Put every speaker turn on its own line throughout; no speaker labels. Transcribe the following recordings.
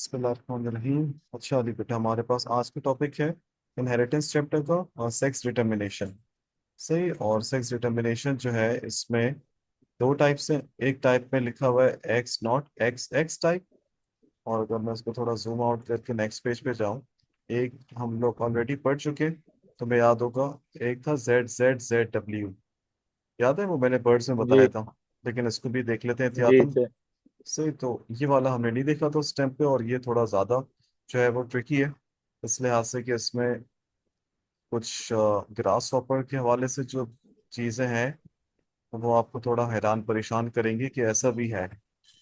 बिस्मिल्लाहिर्रहमानिर्रहीम। अच्छा अली बेटा, हमारे पास आज का टॉपिक है इनहेरिटेंस चैप्टर का और सेक्स डिटर्मिनेशन। सही। और सेक्स डिटर्मिनेशन जो है इसमें दो टाइप से, एक टाइप में लिखा हुआ है x not x x type. और अगर मैं इसको थोड़ा जूम आउट करके नेक्स्ट पेज पे जाऊं, एक हम लोग ऑलरेडी पढ़ चुके, तुम्हें याद होगा। एक था जेड जेड जेड डब्ल्यू, याद है? वो मैंने वर्ड्स में बताया
जी
था। लेकिन इसको भी देख लेते हैं
जी
एहतियातन।
सर।
सही। तो ये वाला हमने नहीं देखा था उस टाइम पे, और ये थोड़ा ज्यादा जो है वो ट्रिकी है, इस लिहाज से कि इसमें कुछ ग्रास हॉपर के हवाले से जो चीजें हैं वो आपको थोड़ा हैरान परेशान करेंगी कि ऐसा भी है।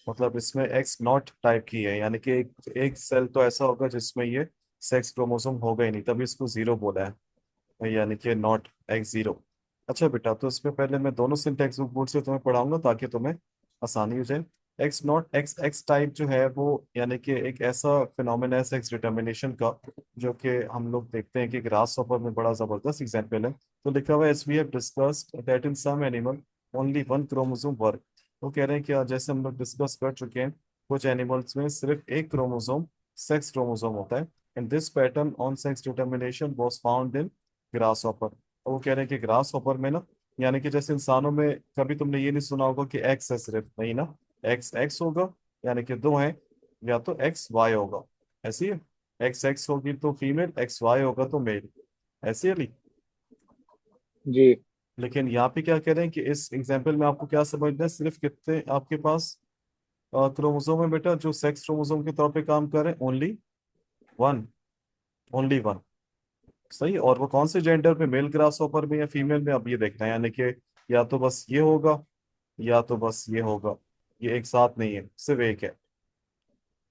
मतलब इसमें एक्स नॉट टाइप की है, यानी कि एक सेल तो ऐसा होगा जिसमें ये सेक्स क्रोमोसोम होगा ही नहीं, तभी इसको जीरो बोला है, यानी कि नॉट एक्स जीरो। अच्छा बेटा, तो इसमें पहले मैं दोनों सिंटैक्स बुक बोर्ड से तुम्हें पढ़ाऊंगा ताकि तुम्हें आसानी हो जाए। X not x x type जो है वो यानी कि एक ऐसा फिनोमेना है सेक्स डिटर्मिनेशन का, जो कि हम लोग देखते हैं कि ग्रास हॉपर में बड़ा जबरदस्त एग्जाम्पल है। तो लिखा हुआ है as we have discussed that in some animal only one chromosome work. वो कह रहे हैं कि जैसे हम लोग डिस्कस कर चुके हैं, कुछ एनिमल्स में सिर्फ एक क्रोमोसोम सेक्स क्रोमोसोम होता है। And this pattern on sex determination was found in grass hopper. और वो कह रहे हैं कि ग्रास हॉपर में ना, यानी कि जैसे इंसानों में कभी तुमने ये नहीं सुना होगा कि एक्स है सिर्फ, नहीं ना। एक्स एक्स होगा, यानी कि दो हैं, या तो एक्स वाई होगा। ऐसी है। एक्स एक्स होगी तो फीमेल, एक्स वाई होगा तो मेल। ऐसी है ली।
जी
लेकिन यहाँ पे क्या कह रहे हैं कि इस एग्जाम्पल में आपको क्या समझना है, सिर्फ कितने आपके पास क्रोमोसोम है बेटा जो सेक्स क्रोमोसोम के तौर पे काम कर रहे हैं? Only one. Only one. सही। और वो कौन से जेंडर पे, मेल ग्रास हॉपर में या फीमेल में, अब ये देखना है। यानी कि या तो बस ये होगा या तो बस ये होगा, ये एक साथ नहीं है, सिर्फ एक है।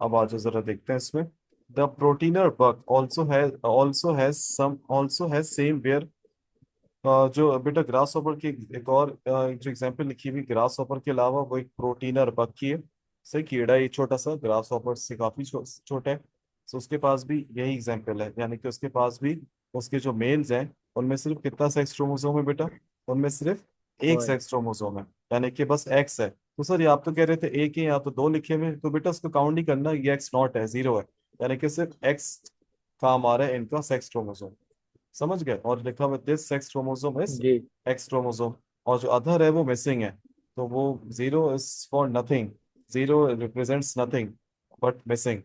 अब आज जरा देखते हैं इसमें। The Protenor bug also has same where. जो बेटा ग्रास हॉपर की एक और जो एग्जांपल लिखी हुई ग्रास हॉपर के अलावा, वो एक प्रोटीनर बग की है। सही। कीड़ा ही छोटा सा, ग्रास हॉपर से काफी छोटा है। तो उसके पास भी यही एग्जांपल है, यानी कि उसके पास भी उसके जो मेल्स हैं उनमें सिर्फ कितना सेक्स क्रोमोसोम है बेटा? उनमें सिर्फ एक
वन।
सेक्स क्रोमोसोम है, यानी कि बस एक्स है। तो सर ये आप तो कह रहे थे एक ही, यहाँ तो दो लिखे हुए हैं, तो बेटा उसको काउंट नहीं करना, ये एक्स नॉट है, जीरो है। यानी कि सिर्फ एक्स काम आ रहा है इनका सेक्स क्रोमोसोम। समझ गए? और लिखा हुआ this sex chromosome is
G
X chromosome. और जो अदर है वो मिसिंग है। तो वो zero is for nothing, zero represents nothing but missing.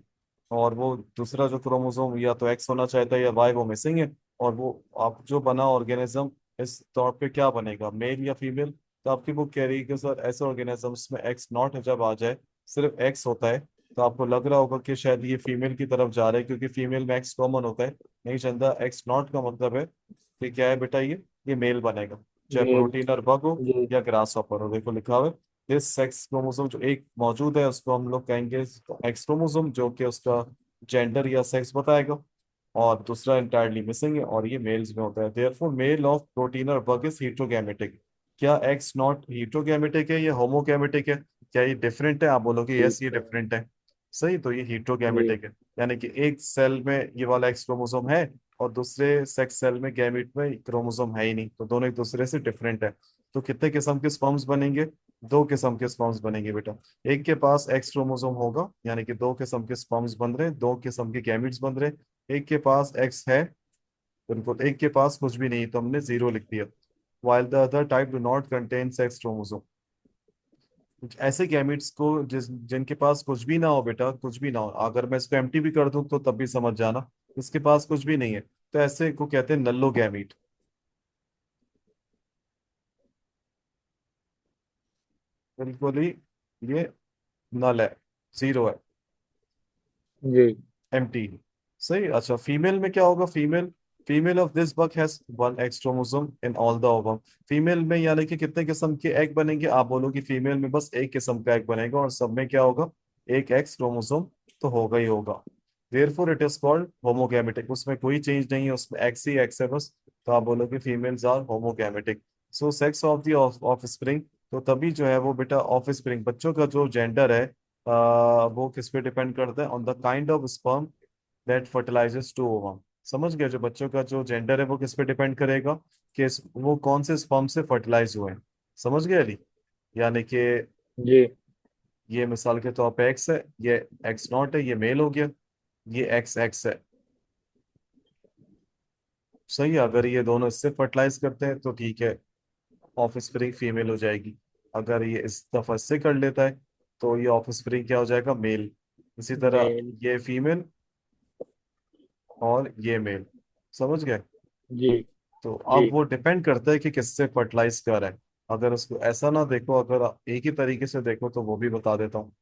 और वो दूसरा जो क्रोमोसोम या तो एक्स होना चाहता है या वाई, वो मिसिंग है। और वो आप जो बना ऑर्गेनिज्म, इस तौर पे क्या बनेगा, मेल या फीमेल? तो आपकी बुक कह रही है कि सर ऐसे ऑर्गेनिजम्स में एक्स नॉट जब आ जाए, सिर्फ एक्स होता है, तो आपको लग रहा होगा कि शायद ये फीमेल की तरफ जा रहा है, क्योंकि फीमेल में एक्स कॉमन होता है। नहीं चंदा, एक्स नॉट का मतलब है कि क्या है बेटा, ये मेल बनेगा, चाहे
मेल।
प्रोटीन और बग हो
जी
या ग्रास हॉपर हो। देखो लिखा हुआ है इस सेक्स क्रोमोसोम जो एक मौजूद है उसको हम लोग कहेंगे एक्स क्रोमोसोम, जो कि उसका जेंडर या सेक्स बताएगा। और दूसरा इंटायरली मिसिंग है, और ये मेल्स में होता है। देयरफॉर मेल ऑफ प्रोटीन और बग इज हीटरोगैमेटिक। क्या एक्स नॉट हीटरोगैमेटिक है या होमोगैमेटिक है? क्या ये डिफरेंट है? आप बोलोगे
जी
यस ये डिफरेंट है। सही। तो ये
जी
हीटरोगैमेटिक है, यानी कि एक सेल में ये वाला एक्स क्रोमोसोम है और दूसरे सेक्स सेल में, गैमीट में, क्रोमोसोम है ही नहीं, तो दोनों एक दूसरे से डिफरेंट है। तो कितने किस्म के स्पर्म्स बनेंगे? दो किस्म के स्पर्म्स बनेंगे बेटा। एक के पास एक्स क्रोमोसोम होगा, यानी कि दो किस्म के स्पर्म्स बन रहे हैं, दो किस्म के गैमीट्स बन रहे हैं। एक के पास एक्स है, बिल्कुल, एक के पास कुछ भी नहीं, तो हमने जीरो लिख दिया। while the other type do not contain sex chromosome। कुछ ऐसे गैमेट्स को जिनके पास कुछ भी ना हो बेटा, कुछ भी ना हो, अगर मैं इसको एम्प्टी भी कर दूं तो तब भी समझ जाना, इसके पास कुछ भी नहीं है, तो ऐसे को कहते हैं नल्लो गैमीट। बिल्कुल ही ये नल है, जीरो है,
जी
एम्प्टी। सही। अच्छा फीमेल में क्या होगा? Female of this bug has one x chromosome in all the ovum. Female में यानी कि कितने किस्म के एग बनेंगे? आप बोलो कि फीमेल में बस एक किस्म का एग बनेगा, और सब में क्या होगा? एक एक्स क्रोमोसोम तो होगा ही होगा। Therefore it is called homogametic. उसमें कोई चेंज नहीं है, उसमें एक्स ही एक्स है बस। तो आप बोलो कि females are homogametic. So sex of the offspring, तो तभी जो है वो बेटा ऑफ स्प्रिंग, बच्चों का जो जेंडर है, वो किस पे डिपेंड करता है? On the kind of sperm that fertilises to ovum. समझ गए? जो बच्चों का जो जेंडर है वो किस पे डिपेंड करेगा कि वो कौन से स्पर्म से फर्टिलाइज हुए हैं। समझ गए अली? यानी कि
जी
ये मिसाल के तौर पे एक्स है, ये एक्स नॉट है, ये मेल हो गया, ये एक्स एक्स है। सही है, अगर ये दोनों इससे फर्टिलाइज करते हैं तो ठीक है, ऑफ स्प्रिंग फीमेल हो जाएगी। अगर ये इस दफा इससे कर लेता है तो ये ऑफ स्प्रिंग क्या हो जाएगा, मेल। इसी तरह
मेल।
ये फीमेल और ये मेल। समझ गए?
जी।
तो
जी।
अब वो डिपेंड करता है कि किससे फर्टिलाइज कर रहा है। अगर उसको ऐसा ना देखो, अगर आप एक ही तरीके से देखो तो वो भी बता देता हूँ।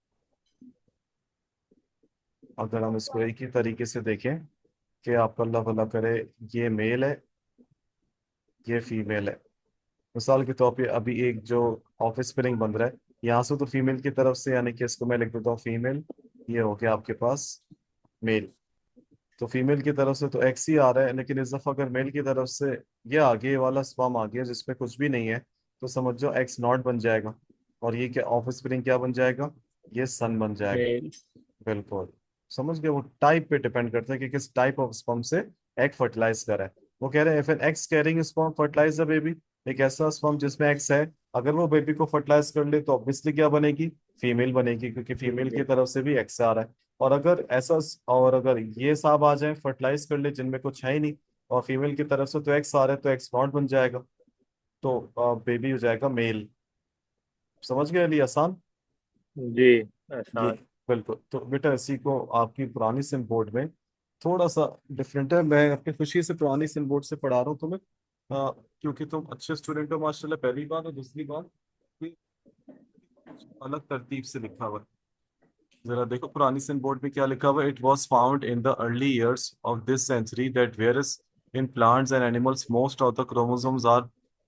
अगर हम इसको एक ही तरीके से देखें कि आपका अल्लाह भला करे, ये मेल है, ये फीमेल है। मिसाल के तौर पे अभी एक जो ऑफ स्प्रिंग बन रहा है यहाँ से, तो फीमेल की तरफ से, यानी कि इसको मैं लिख देता हूँ फीमेल। ये हो गया आपके पास मेल। तो फीमेल की तरफ से तो एक्स ही आ रहा है, लेकिन इस दफा अगर मेल की तरफ से ये आगे वाला स्पर्म आ गया जिसमें कुछ भी नहीं है, तो समझ जाओ एक्स नॉट बन जाएगा। और ये क्या ऑफ स्प्रिंग क्या बन जाएगा, ये सन बन जाएगा।
मेल।
बिल्कुल। समझ गए? वो टाइप पे डिपेंड करता है कि किस टाइप ऑफ स्पर्म से एग फर्टिलाइज करा है। वो कह रहे हैं if an X carrying sperm fertilise the baby, एक ऐसा स्पर्म जिसमें एक्स है, अगर वो बेबी को फर्टिलाइज कर ले तो ऑब्वियसली क्या बनेगी, फीमेल बनेगी, क्योंकि फीमेल की
फीमेल।
तरफ से भी एक्स आ रहा है। और अगर ऐसा, और अगर ये साहब आ जाए फर्टिलाइज कर ले जिनमें कुछ है ही नहीं, और फीमेल की तरफ से तो एक्स आ रहा है, तो एक्स नॉट बन जाएगा, तो बेबी हो जाएगा मेल। समझ गए अली? आसान।
जी।
ये
आसान।
बिल्कुल। तो बेटा इसी को आपकी पुरानी सिम बोर्ड में थोड़ा सा डिफरेंट है। मैं अपनी खुशी से पुरानी सिम बोर्ड से पढ़ा रहा हूँ तुम्हें, क्योंकि तुम अच्छे स्टूडेंट हो माशाल्लाह, पहली बात। और दूसरी बात कि अलग तरतीब से लिखा हुआ है। जरा देखो पुरानी सिंध बोर्ड में क्या लिखा हुआ है। It was found in the early years of this century that whereas in plants and animals most of the chromosomes are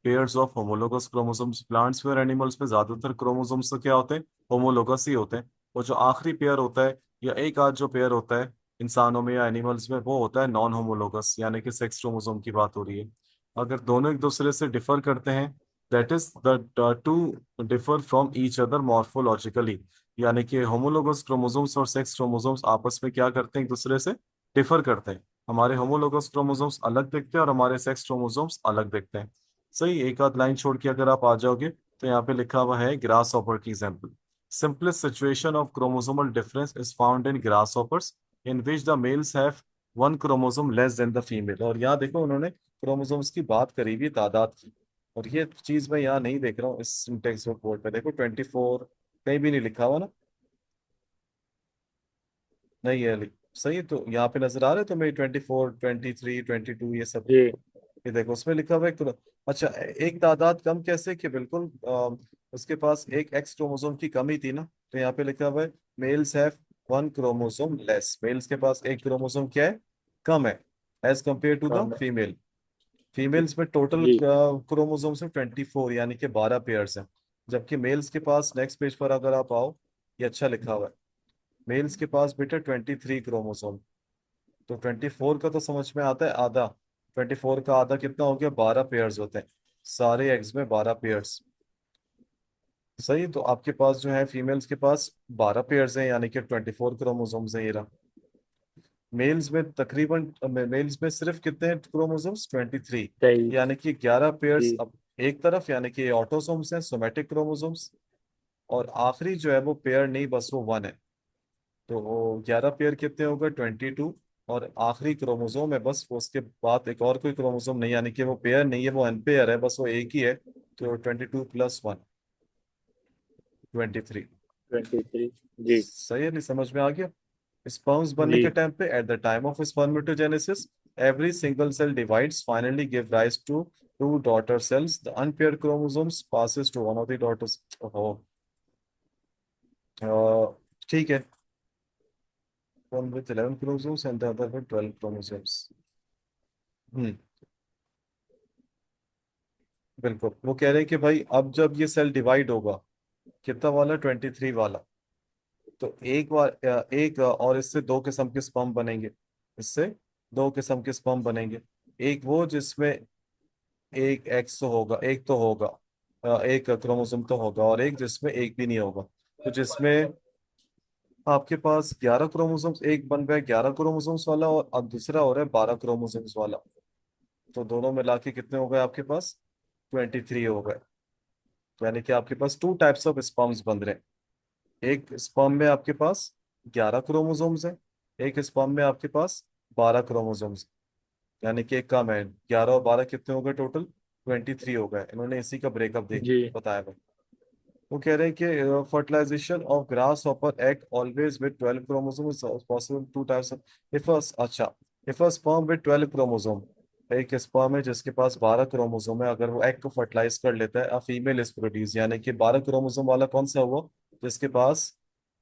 pairs of homologous chromosomes. Plants में और एनिमल्स में ज्यादातर क्रोमोसोम्स तो क्या होते हैं, होमोलोगस ही होते हैं। और जो आखिरी पेयर होता है, या एक आध जो पेयर होता है इंसानों में या एनिमल्स में, वो होता है नॉन होमोलोगस, यानी कि सेक्स क्रोमोसोम की बात हो रही है। अगर दोनों एक दूसरे से डिफर करते हैं, that is the two differ from each other morphologically, यानी कि होमोलोगस क्रोमोसोम्स और सेक्स क्रोमोसोम्स आपस में क्या करते हैं, एक दूसरे से डिफर करते हैं। हमारे होमोलोगस क्रोमोसोम्स अलग दिखते हैं और हमारे सेक्स क्रोमोसोम्स अलग दिखते हैं। सही। एक आध लाइन छोड़ के अगर आप आ जाओगे तो यहाँ पे लिखा हुआ है ग्रास हॉपर की example. Simplest situation of chromosomal difference is found in grass hoppers in which the mails have one chromosome less than the female. और यहाँ देखो उन्होंने क्रोमोसोम्स की बात करी हुई है, तादाद की। और ये चीज मैं यहाँ नहीं देख रहा हूँ इस टेक्स्ट बुक बोर्ड पे। देखो 24 कहीं भी नहीं लिखा हुआ ना। नहीं है सही। तो यहाँ पे नजर आ रहा है तुम्हें 24 23 22 ये सब?
जी।
ये देखो उसमें लिखा हुआ है अच्छा, एक तादाद कम कैसे, कि बिल्कुल उसके पास एक एक्स क्रोमोसोम की कमी थी ना। तो यहाँ पे लिखा हुआ है males have one chromosome less. Males के पास एक क्रोमोसोम क्या है, कम है, एज कंपेयर टू द
कम है।
फीमेल। फीमेल्स में टोटल
जी।
क्रोमोसोम्स है 24, यानी कि 12 पेयर्स हैं। जबकि मेल्स के पास, नेक्स्ट पेज पर अगर आप आओ, ये अच्छा लिखा हुआ है, मेल्स के पास बेटा 23 क्रोमोसोम। तो 24 का तो समझ में आता है आधा। 24 का आधा कितना हो गया, 12 पेयर्स होते हैं। सारे एग्स में 12 पेयर्स। सही। तो आपके पास जो है फीमेल्स के पास 12 पेयर्स हैं, यानी कि 24 क्रोमोसोम्स हैं ये रहा। मेल्स में तकरीबन, मेल्स में सिर्फ कितने हैं क्रोमोसोम्स, 23।
23।
यानी कि 11 पेयर्स
जी।
अब एक तरफ, यानी कि ऑटोसोम्स हैं, सोमेटिक क्रोमोसोम्स। और आखिरी जो है वो पेयर नहीं, बस वो वन है। तो वो 11 पेयर कितने हो गए, 22। और आखिरी क्रोमोसोम है बस वो, उसके बाद एक और कोई क्रोमोसोम नहीं, यानी कि वो पेयर नहीं है, वो अनपेयर है, बस वो एक ही है। तो 22 प्लस वन, 23।
23। जी।
सही है, नहीं समझ में आ गया? स्पर्म्स बनने
जी।
के टाइम पे, at the time of spermatogenesis, every single cell divides, finally give rise to two daughter cells. The unpaired chromosomes passes to one of the daughters। ओहो। ठीक है। one with 11 chromosomes and the other with 12 chromosomes। हम्म। बिल्कुल। वो कह रहे हैं कि भाई अब जब ये सेल डिवाइड होगा, कितना वाला, 23 वाला, तो एक बार और इससे दो किस्म के स्पर्म बनेंगे। इससे दो किस्म के स्पर्म बनेंगे। एक वो जिसमें एक एक्स तो होगा, एक तो होगा, एक क्रोमोसोम तो होगा, और एक जिसमें एक भी नहीं होगा। तो जिसमें आपके पास 11 क्रोमोसोम्स, एक बन रहा है 11 क्रोमोसोम्स वाला, और अब दूसरा हो रहा है 12 क्रोमोसोम्स वाला। तो दोनों मिला के कितने हो गए आपके पास, 23 हो गए। यानी कि आपके पास टू टाइप्स ऑफ स्पर्म्स बन रहे हैं। एक स्पर्म में आपके पास 11 क्रोमोसोम्स है, एक स्पर्म में आपके पास 12 क्रोमोसोम्स, यानी कि एक कम है। 11 और 12 कितने हो गए टोटल? 23 हो गए। इन्होंने इसी का ब्रेकअप देख
जी
बताया हुआ। वो कह रहे हैं कि fertilisation of grass hopper egg always with 12 chromosome possible two types of. अच्छा, if a sperm with 12 chromosome, एक स्पर्म है जिसके पास 12 क्रोमोसोम है, अगर वो एग को फर्टिलाइज कर लेता है, अ फीमेल इज प्रोड्यूस, यानी कि 12 क्रोमोसोम वाला कौन सा हुआ? जिसके पास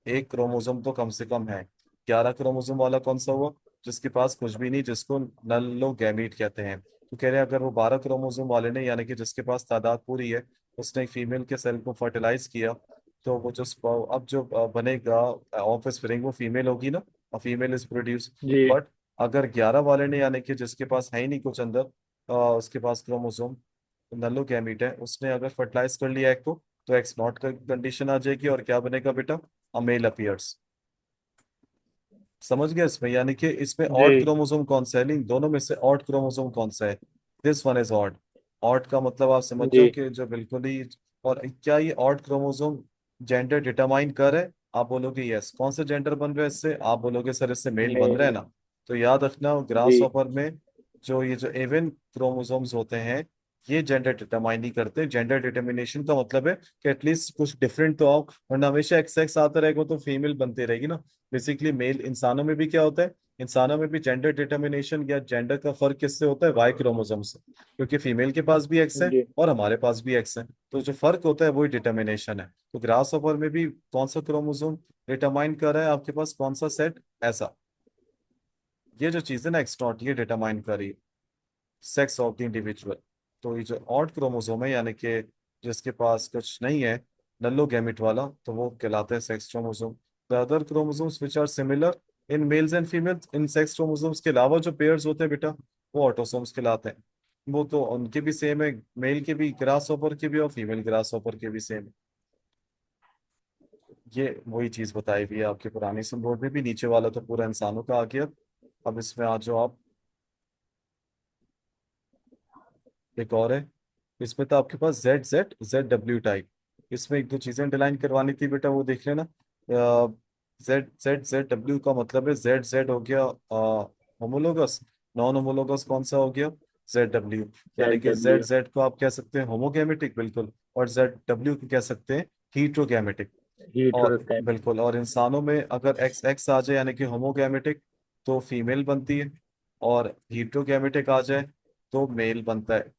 एक क्रोमोसोम तो कम से कम है। 11 क्रोमोसोम वाला कौन सा हुआ? जिसके पास कुछ भी नहीं, जिसको नल्लो गैमीट कहते हैं। तो कह रहे हैं अगर वो 12 क्रोमोसोम वाले ने, यानी कि जिसके पास तादाद पूरी है, उसने एक फीमेल के सेल को फर्टिलाइज किया, तो वो जो अब जो बनेगा ऑफ स्प्रिंग, वो फीमेल होगी ना, और फीमेल इज प्रोड्यूस।
जी
बट अगर 11 वाले ने, यानी कि जिसके पास है ही नहीं कुछ अंदर, उसके पास क्रोमोसोम नल्लो गैमीट है, उसने अगर फर्टिलाइज कर लिया एक को, तो एक्स नॉट का कंडीशन आ जाएगी, और क्या बनेगा बेटा? अ मेल अपीयर्स। समझ गया इसमें? यानी कि इसमें
जी
ऑड क्रोमोसोम कौन सा है? नहीं, दोनों में से ऑड क्रोमोसोम कौन सा है? This one is odd. Odd का मतलब आप समझ
जी
जाओ कि जो बिल्कुल ही। और क्या ये ऑड क्रोमोसोम जेंडर डिटरमाइन कर है? आप बोलोगे यस। कौन से जेंडर बन रहे हैं इससे? आप बोलोगे सर इससे मेल बन रहा है
मेल।
ना। तो याद रखना,
जी
ग्रास हॉपर में जो ये जो एवन क्रोमोसोम्स होते हैं, ये जेंडर डिटरमाइन नहीं करते। जेंडर डिटर्मिनेशन का मतलब है कि एटलीस्ट कुछ डिफरेंट तो आओ, वरना हमेशा एक्स एक्स आता रहेगा तो फीमेल बनती रहेगी ना। बेसिकली मेल इंसानों में भी क्या होता है? इंसानों में भी जेंडर डिटर्मिनेशन या जेंडर का फर्क किससे होता है? वाई क्रोमोसोम से, क्योंकि फीमेल के पास भी एक्स है
जी
और हमारे पास भी एक्स है। तो जो फर्क होता है वही डिटर्मिनेशन है। तो ग्रास हॉपर में भी कौन सा क्रोमोसोम डिटरमाइन कर रहा है आपके पास कौन सा सेट, ऐसा। ये जो चीज है ना, एक्स नॉट, ये डिटरमाइन कर रही है सेक्स ऑफ द इंडिविजुअल। तो ये जो ऑड क्रोमोसोम है, यानी कि जिसके पास कुछ नहीं है, नल्लो गैमिट वाला, तो वो कहलाते हैं sex chromosome. The other chromosomes which are similar in males and females, इन सेक्स क्रोमोसोम्स के अलावा जो पेयर्स होते हैं बेटा, वो ऑटोसोम्स कहलाते हैं। वो तो उनके भी सेम है, मेल के भी ग्रास ऑपर के भी और फीमेल ग्रास ऑपर के भी सेम। ये वही चीज बताई हुई है आपके पुरानी संबोध में भी। नीचे वाला तो पूरा इंसानों का आ गया। अब इसमें आ जाओ आप। एक और है, इसमें तो आपके पास Z Z Z W type. इसमें एक दो चीजें अंडरलाइन करवानी थी बेटा, वो देख लेना। जेड जेड जेड डब्ल्यू का मतलब है, जेड जेड हो गया होमोलोगस, नॉन होमोलोगस कौन सा हो गया? Z W. यानी
जेड
कि जेड
डब्ल्यू।
जेड को आप कह सकते हैं होमोगैमेटिक, बिल्कुल, और जेड डब्ल्यू को कह सकते हैं हीट्रोगैमेटिक। और
हीट्रोकैम।
बिल्कुल, और इंसानों में अगर एक्स एक्स आ जाए, यानी कि होमोगैमेटिक, तो फीमेल बनती है, और हीट्रोगैमेटिक आ जाए तो मेल बनता है।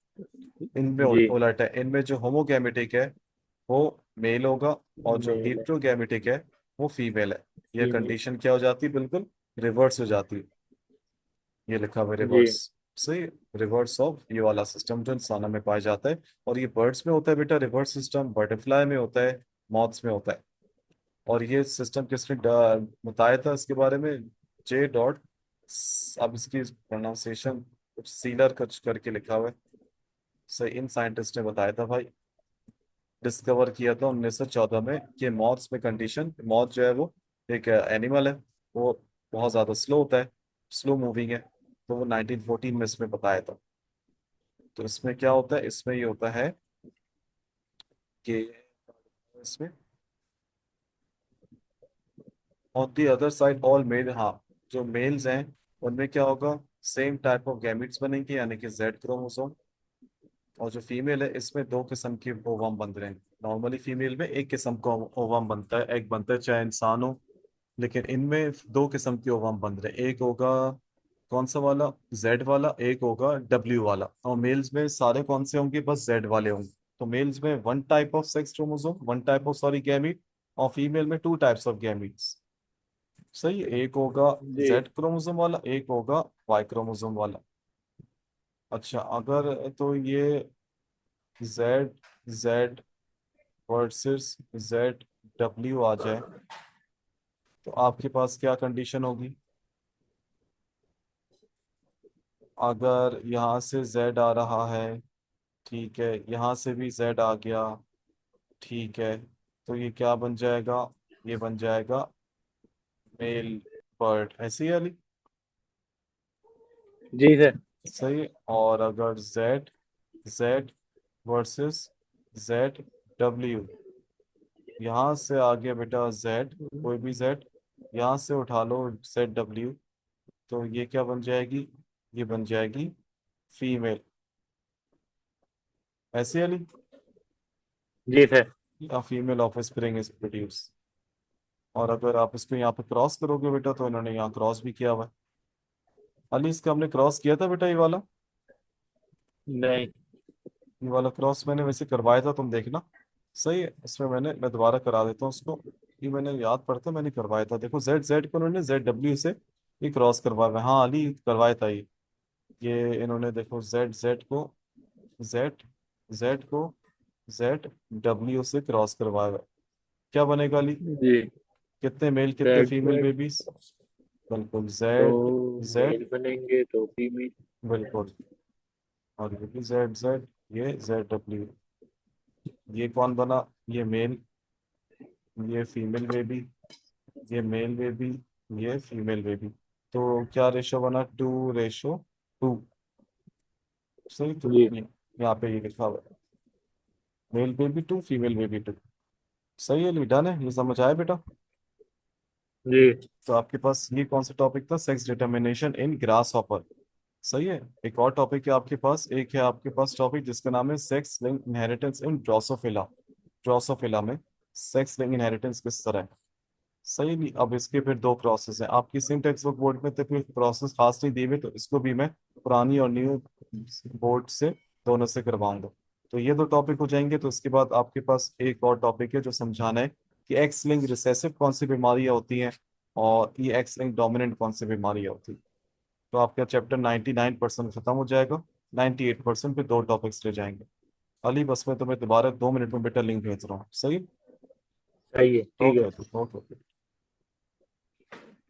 इनमें
जी
उलट है, इनमें जो होमोगैमेटिक है वो मेल होगा, और जो
मेल है।
हेट्रोगैमेटिक है वो फीमेल है। ये
फीमेल।
कंडीशन क्या हो जाती है? बिल्कुल रिवर्स हो जाती है। ये लिखा हुआ है
जी
रिवर्स से, रिवर्स ऑफ ये वाला सिस्टम जो इंसानों में पाया जाता है। और ये बर्ड्स में होता है बेटा रिवर्स सिस्टम, बटरफ्लाई में होता है, मॉथ्स में होता है। और ये सिस्टम किसने बताया था इसके बारे में? जे डॉट, अब इसकी प्रोनाउंसिएशन कुछ सीलर कुछ करके लिखा हुआ है। सही, इन साइंटिस्ट ने बताया था भाई। डिस्कवर किया था 1914 में कि मॉथ्स में कंडीशन, मॉथ जो है वो एक एनिमल है, वो बहुत ज्यादा स्लो होता है, स्लो मूविंग है। तो वो 1914 में इसमें बताया था। तो इसमें क्या होता है? इसमें ये होता है कि इसमें on the other side all mail, हाँ, जो मेल्स हैं उनमें क्या होगा? सेम टाइप ऑफ गैमिट्स बनेंगे, यानी कि जेड क्रोमोसोम। और जो फीमेल है, इसमें दो किस्म के ओवम बन रहे हैं। नॉर्मली फीमेल में एक किस्म का ओवम बनता है, एग बनता है, चाहे इंसान हो। लेकिन इनमें दो किस्म के ओवम बन रहे हैं। एक होगा कौन सा वाला? जेड वाला। एक होगा डब्ल्यू वाला। और मेल्स में सारे कौन से होंगे? बस जेड वाले होंगे। तो मेल्स में one type of sex chromosome, one type of sorry gamete, और फीमेल में टू टाइप्स ऑफ गैमीट्स। सही है? एक होगा
जी
जेड क्रोमोसोम वाला, एक होगा वाई क्रोमोसोम वाला। अच्छा, अगर तो ये Z Z versus Z W आ जाए, तो आपके पास क्या कंडीशन होगी? अगर यहाँ से जेड आ रहा है, ठीक है, यहाँ से भी जेड आ गया, ठीक है, तो ये क्या बन जाएगा? ये बन जाएगा मेल बर्ड, ऐसी वाली।
जी सर।
सही। और अगर Z Z versus Z W, यहाँ से आ गया बेटा जेड, कोई भी जेड, यहाँ से उठा लो जेड डब्ल्यू, तो ये क्या बन जाएगी, ये बन जाएगी फीमेल, ऐसे वाली,
जी सर।
या female of spring is produce. और अगर आप इसको यहाँ पे क्रॉस करोगे बेटा, तो इन्होंने यहाँ क्रॉस भी किया हुआ है। अली इसका हमने क्रॉस किया था बेटा, ये वाला,
नहीं।
ये वाला क्रॉस मैंने वैसे करवाया था, तुम देखना। सही है, इसमें मैं दोबारा करा देता हूँ उसको। ये मैंने याद पड़ता, मैंने करवाया था, देखो जेड जेड को उन्होंने जेड डब्ल्यू से ये क्रॉस करवाया हुआ है। हाँ अली करवाया था ये इन्होंने देखो जेड जेड को, जेड जेड को जेड डब्ल्यू से क्रॉस करवाया हुआ है। क्या बनेगा अली,
जी।
कितने मेल कितने
जेड
फीमेल
जेड
बेबीज? बिल्कुल
तो
जेड जेड,
मेल बनेंगे तो फीमेल।
बिल्कुल। और ये भी जेड जेड, ये जेड डब्ल्यू, ये कौन बना, ये मेल, ये फीमेल बेबी, ये मेल बेबी, ये फीमेल बेबी। तो क्या रेशो बना, 2:2। सही, तो
जी।
यहाँ पे ये लिखा हुआ है, male baby two female baby two. सही है, डन है, ये समझ आया बेटा।
जी।
तो आपके पास ये कौन सा टॉपिक था, sex determination in grass hopper. सही है। एक और टॉपिक है आपके पास, एक है आपके पास टॉपिक जिसका नाम है sex link inheritance in Drosophila. Drosophila में सेक्स लिंक इनहेरिटेंस किस तरह है। सही नहीं, अब इसके फिर दो प्रोसेस हैं आपकी सेम टेक्स्ट बुक बोर्ड में, तो फिर प्रोसेस खास नहीं दी हुई, तो इसको भी मैं पुरानी और न्यू बोर्ड से दोनों से करवाऊंगा। तो ये दो टॉपिक हो जाएंगे, तो इसके बाद आपके पास एक और टॉपिक है जो समझाना है कि एक्स लिंक रिसेसिव कौन सी बीमारियां होती हैं, और ये एक्स लिंक डोमिनेंट कौन सी बीमारियां होती हैं। तो आपका चैप्टर 99% खत्म हो जाएगा, 98% पे दो टॉपिक्स रह जाएंगे। अली बस मैं तुम्हें दोबारा 2 मिनट में बेटा लिंक भेज रहा हूँ, सही।
सही है, ठीक
ओके
है।
Okay okay.